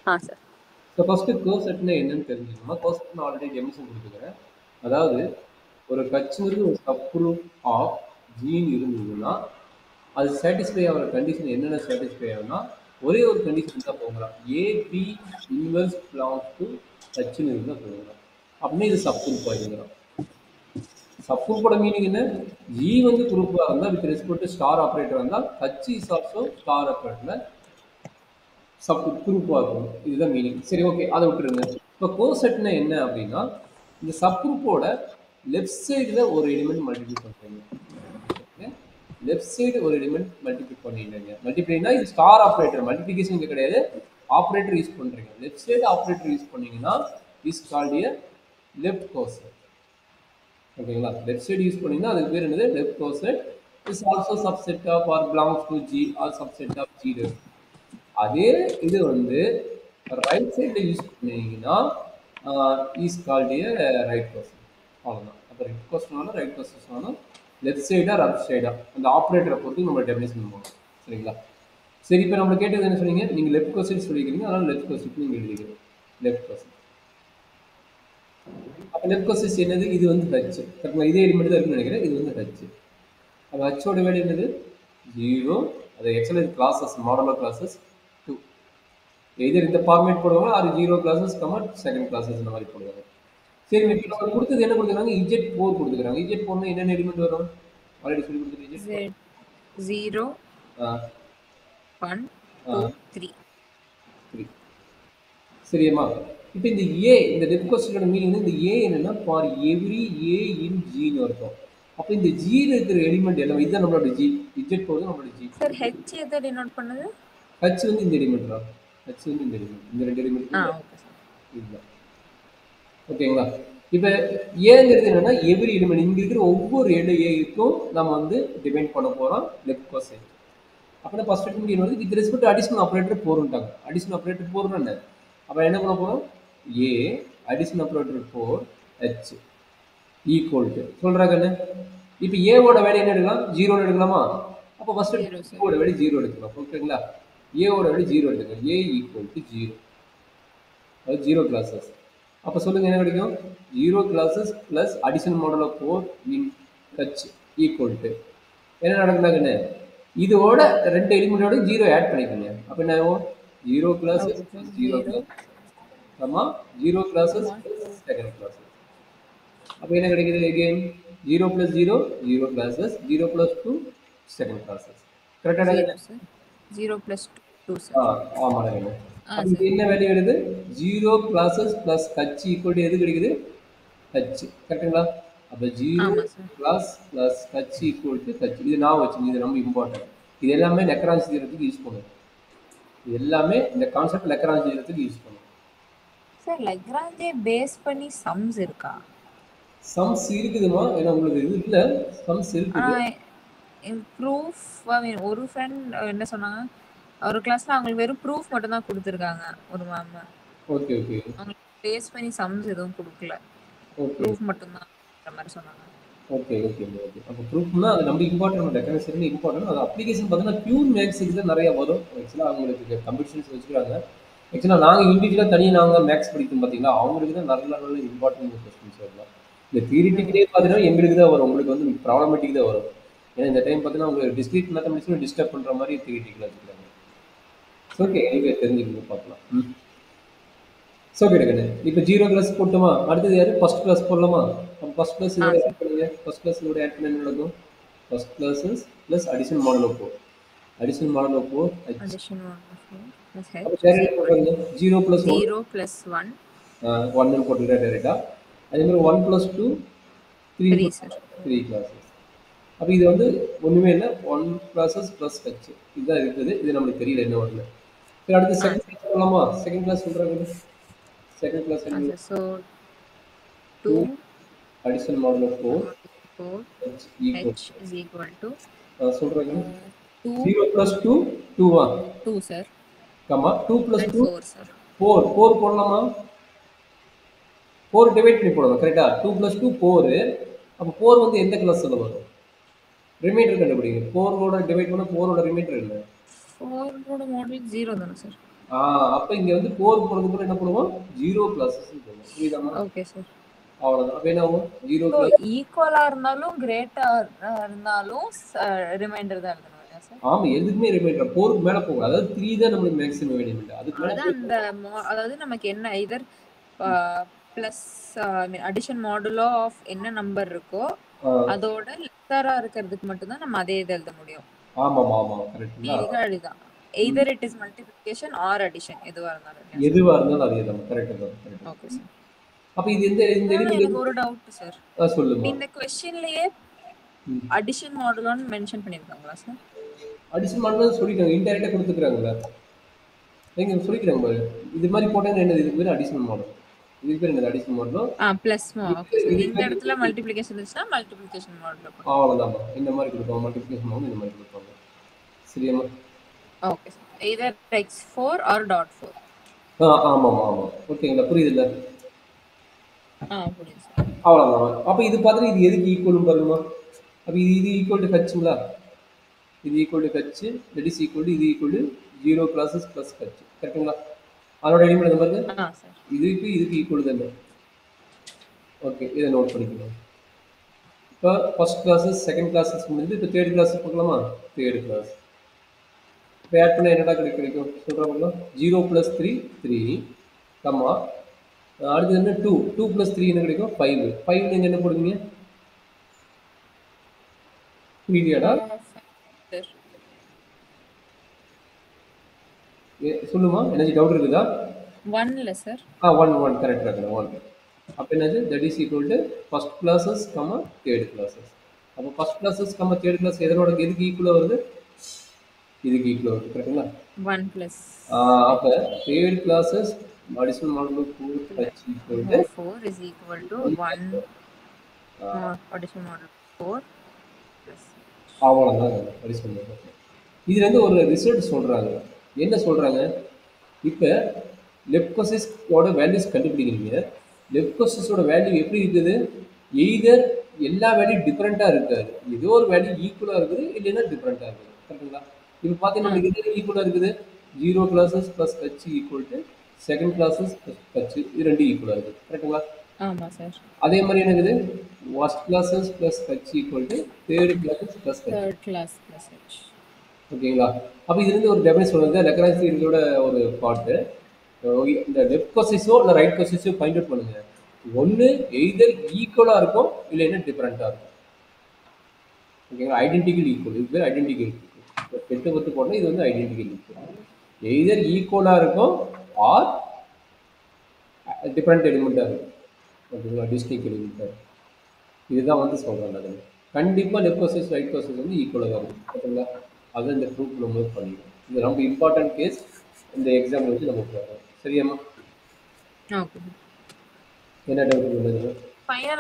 Sir. So first கோசெட்னா என்னன்னு தெரிஞ்சுக்கணுமா? Coset நான் ஆல்ரெடி டெஃபினிஷன் குடுத்துக்கிறேன். அதாவது ஒரு கட்சிங்கிறது ஒரு சப் குரூப் ஆஃப் ஜீன் இருந்ததுன்னா, அது சாட்டிஸ்ஃபை ஆகுற கண்டிஷன் என்னென்ன சாட்டிஸ்ஃபை ஆகும்னா, ஒரே ஒரு கண்டிஷன் இருந்தா போதும். A, B inverse belongs to ஹச்ன்னு இருந்தா போதும். அப்படின்னா இது சப் குரூப் ஆகிடும். சப் குரூப்போட மீனிங் என்ன? ஜி வந்து குரூப்பா இருந்தா with respect to star operator இருந்தால் ஹச் இஸ் ஆல்சோ ஸ்டார் ஆபரேட்டர்ல சப் குரூப்பா இருக்கும். இதுதான் மீனிங். சரி, ஓகே, அதை விட்டுருங்க. இப்போ கோசெட்னா என்ன அப்படின்னா, இந்த சப் குரூப்போட லெஃப்ட் சைடுல ஒரு எலிமெண்ட் மல்டிப்ளை பண்றீங்க. லெஃப்ட் சைடு ஒரு எலிமெண்ட் மல்டிப்ளை பண்ணிடுங்க. மல்டிப்ளைனா இது ஸ்டார் ஆபரேட்டர், மல்டிபிகேஷன் இங்க கிடையாது. ஆபரேட்டர் யூஸ் பண்றீங்க. லெஃப்ட் சைடு ஆபரேட்டர் யூஸ் பண்ணீங்கன்னா is called a left coset. ஓகேங்களா? லெஃப்ட் சைடு யூஸ் பண்ணீங்கன்னா அதுக்கு பேர் என்னது? Left coset. Is also subset of R belongs to G R subset of G. அதே இது வந்து ரைட் சைடில் யூஸ் பண்ணீங்கன்னா is called a right coset. அவ்வளோதான். அப்போ ரைட் கோசெட்னாலும் ரைட் கோசெட்னாலும் லெஃப்ட் சைடா லெஃப்ட் சைடா அந்த ஆப்ரேட்டரை பொறுத்து நம்ம டெஃபினேஷன் போகணும். சரிங்களா? சரி, இப்போ நம்ம கேட்டது என்ன சொன்னீங்க? நீங்கள் லெஃப்ட் கோசெட் சொல்லிக்கிறீங்க, அதனால லெஃப்ட் கோசெட் நீங்கள் எழுதிக்கிறீங்க. Left coset. அப்போ லெஃப்ட் கோசெட் என்னது? இது வந்து ஹச். கரெக்டாக இதே எலிமெண்ட் தான் இருக்குன்னு நினைக்கிறேன். இது வந்து ஹச். அப்போ ஹச்சோட வேல்யூ என்னது? 0. அது எக்ஸலன்ட் கிளாஸஸ், மாடலர் கிளாஸஸ் 2. எதர் இந்த ஃபார்மேட் போடுவாங்க, அது 0 கிளாஸஸ் கமா செகண்ட் கிளாஸஸ் இந்த மாதிரி போடுவாங்க. சரி, இப்போ நம்ம கொடுத்தது என்ன கொடுத்துருக்காங்க? இஜெட் 4 கொடுத்துருக்காங்க. இஜெட் 4 என்னென்ன எலிமெண்ட் வரும்? ஆல்ரெடி சொல்லி கொடுத்துட்டு இஜெட் 4. 0 1 2 3. சரியாம்மா? இப்போ இந்த ஏ, இந்த லெஃப்ட் கோசெட்டோட மீனிங் இந்த ஏ என்னன்னா ஃபார் எவ்ரி ஏ இன் ஜின்னு இருக்கும். அப்போ இந்த ஜியில் இருக்கிற எலிமெண்ட் எல்லாம் இதுதான் நம்மளோட ஜி. இஜெட் 4 நம்மளோட ஜி. சார் ஹெச் எதை டினோட் பண்ணுது? ஹச் வந்து இந்த எலிமெண்ட் தான். ஹச் வந்து இந்த எலிமெண்ட், இந்த ரெண்டு எலிமெண்ட் ஓகே சார். இதுதான். ஓகேங்களா? இப்போ ஏங்கிறது என்னன்னா எவ்ரி எலிமெண்ட், இங்க இருக்கிற ஒவ்வொரு ஏக்கும் நம்ம வந்து டிபெண்ட் பண்ண போறோம் லெஃப்ட் கோசெட். அப்படின்னா ஃபர்ஸ்ட் ஸ்டேட்மெண்ட் வந்து வித் ரெஸ்பெக்ட் அடிஷனல் ஆபரேட்டர் போறோம்ட்டாங்க. அடிஷனல் ஆபரேட்டர் போறோம்னா என்ன? அப்ப என்ன பண்ண போறோம்? A additional operator 4 H equal to சொல்றாங்க என்ன? இப்போ ஏவோட வேல்யூ என்ன எடுக்கலாம்? 0 எடுக்கலாமா? அப்போ ஃபர்ஸ்ட் ஏவோட வேல்யூ 0 எடுக்கலாம். ஓகேங்களா? ஏவோட வேல்யூ 0 எடுத்துக்கலாம். A equal to 0. அது 0 கிளாஸஸ். அப்போ சொல்லுங்க என்ன கிடைக்கும்? 0 classes plus additional model of 4 in H equal to என்ன நடக்குதுன்னா இதோட ரெண்டு எலிமெண்டோட 0 ஆட் பண்ணிக்கோங்க. அப்போ என்ன ஆகும்? 0 classes plus 0 class comma 0 classes plus second classes. அப்போ என்ன கிடைக்குது? Again 0 plus 0 0 classes, 0 plus 2 second classes. கரெக்டாக? 0 plus 2 சார். ஆமாம். அப்போ இது என்ன வேல்யூ வருது? 0 classes plus H equal to எது கிடைக்குது? ஹச். கரெக்டுங்களா? அப்போ 0 class plus H equal to H. இது நான் வச்சுங்க, இது ரொம்ப இம்பார்ட்டன்ட். இது எல்லாமே லெக்ரான்ஜ் தியரத்துக்கு யூஸ் பண்ணுவோம். இது எல்லாமே இந்த கான்செப்ட் லெக்ரான்ஜ் தியரத்துக்கு யூஸ் பண்ணுவோம். சார் லெக்ரான்ஜே பேஸ் பண்ணி சம்ஸ் இருக்கா? சம்ஸ் இருக்குதுமா? ஏன்னா உங்களுக்கு இது இல்ல, சம்ஸ் இருக்குது. ப்ரூஃப் ஒரு ஃப்ரெண்ட் என்ன சொன்னாங்க, ஒரு கிளாஸ்ல அவங்களுக்கு வெறும் ப்ரூஃப் மட்டும் தான் கொடுத்துருக்காங்க ஒரு மேம். Okay okay. அவங்களுக்கு பேஸ் பண்ணி சம்ஸ் எதுவும் கொடுக்கல, ப்ரூஃப் மட்டும் தான் மாதிரி சொன்னாங்க. Okay okay okay. அப்போ ப்ரூஃப்னா அது நம்ம இம்பார்ட்டன்ட், டெக்கரேஷன் இம்பார்ட்டன்ட். அது அப்ளிகேஷன் பார்த்தீங்கன்னா பியூர் மேக்ஸுக்கு தான் நிறைய வரும். ஆக்சுவலாக அவங்களுக்கு கம்பெடிஷன்ஸ் வச்சுக்கிறாங்க. ஆக்சுவலாக நாங்கள் இண்டிவிஜுவலாக தனியாக நாங்கள் மேக்ஸ் படிக்கணும் பார்த்தீங்களா, அவங்களுக்கு தான் நல்ல நல்ல இம்பார்ட்டன்ட் கொஸ்டின்ஸ் வரலாம். இந்த தியரிட்டிக்கே பார்த்தீங்கன்னா எங்களுக்கு தான் வரும், உங்களுக்கு வந்து ப்ராப்ளமேட்டிக் தான் வரும். ஏன்னா இந்த டைம் பார்த்தீங்கன்னா உங்களுக்கு டிஸ்கிரீட் மேத்தமெட்டிக்ஸ் டிஸ்டர்ப் பண்ணுற மாதிரி தியரிட்டிக்கலாக வச்சுக்கிறாங்க. ஓகே, நீங்கள் தெரிஞ்சுக்கணும் பார்க்கலாம். ஓகே கண்ணு. இப்போ 0 கிளாஸ் போட்டுமா? அடுத்தது யாரு? ஃபர்ஸ்ட் கிளாஸ் போடலாமா? அப்போ ஃபர்ஸ்ட் கிளாஸ் இதோட ஆட் பண்ணுங்க. ஃபர்ஸ்ட் கிளாஸ் இதோட ஆட் பண்ண என்ன நடக்கும்? First classes plus additional model of 4. Additional model of 4 H. Additional model of 4 plus h. அப்போ வேற என்ன போடுறாங்க? 0 plus 1. 0 plus 1. 1 ன்னு போட்டுட்டா டைரக்டா. அதே மாதிரி 1 plus 2 3 சார். 3 கிளாஸஸ். அப்போ இது வந்து ஒண்ணுமே இல்லை, 1 கிளாஸஸ் பிளஸ் ஹச். இதுதான் இருக்குது. இது நம்மளுக்கு தெரியல என்ன வரல. சரி, அடுத்து செகண்ட் கிளாஸ் சொல்லலாமா? செகண்ட் கிளாஸ் சொல்றாங்க. செகண்ட் கிளாஸ் என்ன? So 2 additional model of 4 h is equal to சொல்றேங்க. 2 0 plus 2 2 2 sir, comma 2 plus 2 4 sir. 4 போடலாமா? 4 டிவைட் பண்ணி போடணும். கரெக்டா? 2 plus 2 4. அப்போ 4 வந்து எந்த கிளாஸ்ல வரும்? ரிமைண்டர் கண்டுபிடிங்க. 4 ஓட டிவைட் பண்ணா 4 ஓட ரிமைண்டர் என்ன? 4 ஓட மாடல் 0 தானே சார்? அப்ப இங்க வந்து 4 போனதுக்கு அப்புறம் என்ன பண்ணுவோம்? 0 பிளஸஸ் போடுவோம். புரியுதாம்மா? Okay sir. அவ்வளவுதான். அப்ப என்ன ஆகும்? 0 ஸோ பிளஸ் ஈக்குவலா இருந்தாலும் கிரேட்டா இருந்தாலும் ரிமைண்டர் தான் எழுதணும் இல்லையா சார்? ஆமா. எதுக்குமே ரிமைண்டர் 4க்கு மேல போகும். அதாவது 3 தான் நம்மளுக்கு மேக்ஸிமம் வேரியபிள். அதுக்கு மேல அதான் அந்த அதாவது நமக்கு என்ன either plus addition modulo of என்ன நம்பர் இருக்கோ அதோட லெஸ்ஸரா இருக்கிறதுக்கு மட்டும் தான் நம்ம அதே இது எழுத முடியும். ஆமாமா, ஆமா. கரெக்ட்டுங்களா? மீதிக்கு அழிதான். either it is multiplication or addition எதுவா இருந்தாலும் இல்லையா சார்? எதுவா இருந்தாலும் அதேதான். கரெக்ட் தான். கரெக்ட். Okay sir. அப்ப இது இந்த எனக்கு எலிமெண்ட் ஒரு டவுட் சார். சொல்லுமா. இந்த क्वेश्चनலயே அடிஷன் மாடுலோன்னு மென்ஷன் பண்ணிருக்காங்களா சார்? அடிஷன் மாடுலோ சொல்லிட்டாங்க. இன்டைரக்ட்டா கொடுத்துக்கிறாங்கல்ல. நீங்க சொல்லிக்கிறாங்க பாரு. இது மாதிரி போட்டா என்னது? இதுக்கு பேரு அடிஷனல் மாடல். இதுக்கு பேரு என்னது? Additional modulo. Plus okay sir. இந்த இடத்துல மல்டிப்ளிகேஷன் இருந்துச்சுன்னா மல்டிப்ளிகேஷன் மாடல் போடுங்க. அவ்வளவுதான். இந்த மாதிரி கொடுப்பாங்க. மல்டிப்ளிகேஷன் மாடல் இந்த மாதிரி கொடுப்பாங்க. சரியாம்மா? Okay sir. either x4 or dot 4. ஆமாமா, ஆமா. ஓகேங்களா? புரியுதுல்ல? புரியுது சார். அவ்வளவுதான். அப்ப இது பார்த்துட்டு இது எதுக்கு ஈக்குவல்னு பாருங்கம்மா. அப்ப இது ஈக்குவல் டு ஹச்சுங்களா? இது equal to H, that is equal to இது equal to 0 classes plus H. கரெக்ட்டுங்களா? அதோட எலிமெண்ட் இந்த பாருங்க. சார். இதுக்கு ஈக்குவல் தானே. ஓகே. இதை நோட் பண்ணிக்கலாம். இப்போ ஃபர்ஸ்ட் கிளாஸஸ் செகண்ட் கிளாஸஸ் முடிஞ்சு இப்போ தேர்ட் கிளாஸ் பார்க்கலாமா? தேர்ட் கிளாஸ் இப்போ ஆட் பண்ண என்னடா கிடைக்கும் சொல்கிறாங்களா? 0 + 3 3 கம்மா அடுத்து என்ன 2 2 + 3 என்ன கிடைக்கும்? 5 5 நீங்கள் என்ன போடுவீங்க? புரியுதியாடா? சொல்லுமா எனக்கு டவுட் இருக்குதா? 1 இல்ல சார். 1 கரெக்ட் இருக்கு 1. அப்போ என்னது? That is equal to first classes comma third classes. அப்போ ஃபர்ஸ்ட் கிளாஸஸ் கம்மா தேர்ட் கிளாஸ் எதனோட எதுக்கு ஈக்குவலாக வருது? இதுக்கு ஈக்குவலாக வருது. கரெக்டுங்களா? 1 +. அப்போ third classes additional modulo 4 h equal to 4 is equal to 1 additional model 4 plus. அவ்வளோதான் அடிஷனல் மாடுலோ. இதுலேருந்து ஒரு ரிசல்ட் சொல்கிறாங்க. என்ன சொல்கிறாங்க? இப்போ லெப்கோசிஸோட வேல்யூஸ் கண்டுபிடிக்கிறீங்க. லெப்கோசிஸோட வேல்யூ எப்படி இருக்குது? எய்தர் எல்லா வேல்யூ டிஃப்ரெண்ட்டாக இருக்காது. ஏதோ ஒரு வேல்யூ ஈக்குவலாக இருக்குது, இல்லைன்னா டிஃப்ரெண்ட்டாக இருக்குது. கரெக்டுங்களா? இப்போ பார்த்தீங்கன்னா நம்மளுக்கு எது ஈக்குவலாக இருக்குது? 0 classes plus H equal to second classes plus H. இது ரெண்டு ஈக்குவலாக இருக்குது. கரெக்டுங்களா? ஆமாம் சார். அதே மாதிரி என்ன இருக்குது? First classes plus H equal to third classes plus H. Third class plus H. ஓகேங்களா? அப்போ இதுலேருந்து ஒரு டெஃபினேஷன் வந்து லெக்ரான்ஜ் தியரியோட ஒரு பார்ட்டு. இந்த லெஃப்ட் கோசிஸோ இல்லை ரைட் கோசிஸோ ஃபைண்ட் அவுட் பண்ணுங்க. ஒன்று எய்தர் ஈக்குவலாக இருக்கும், இல்லைன்னா டிஃப்ரெண்ட்டாக இருக்கும். ஓகேங்களா? Identical equal. இது பேர் ஐடென்டிக்கல் ஈக்குவல். 8 10 போட்டால் இது வந்து ஐடென்டிக்கல் ஈக்குவல். எய்தர் ஈக்குவலாக இருக்கும் ஆர் டிஃப்ரெண்ட் எலிமெண்ட்டாக இருக்கும். ஓகேங்களா? டிஸ்டிங்க் எலிமெண்ட்டாக இருக்கும். இதுதான் வந்து சொல்கிறேன் நான். கண்டிப்பாக லெஃப்ட் கோசிஸ் ரைட் கோசிஸ் வந்து ஈக்குவலாக தான் இருக்கும். ஓகேங்களா? அதை இந்த ப்ரூஃப் நம்ம பண்ணிடுவோம். இது ரொம்ப இம்பார்ட்டன்ட் கேஸ். இந்த எக்ஸாம் வச்சு நம்ம போகிறோம். சரியாம்மா? ஓகே. என்ன டவுட் உள்ளது?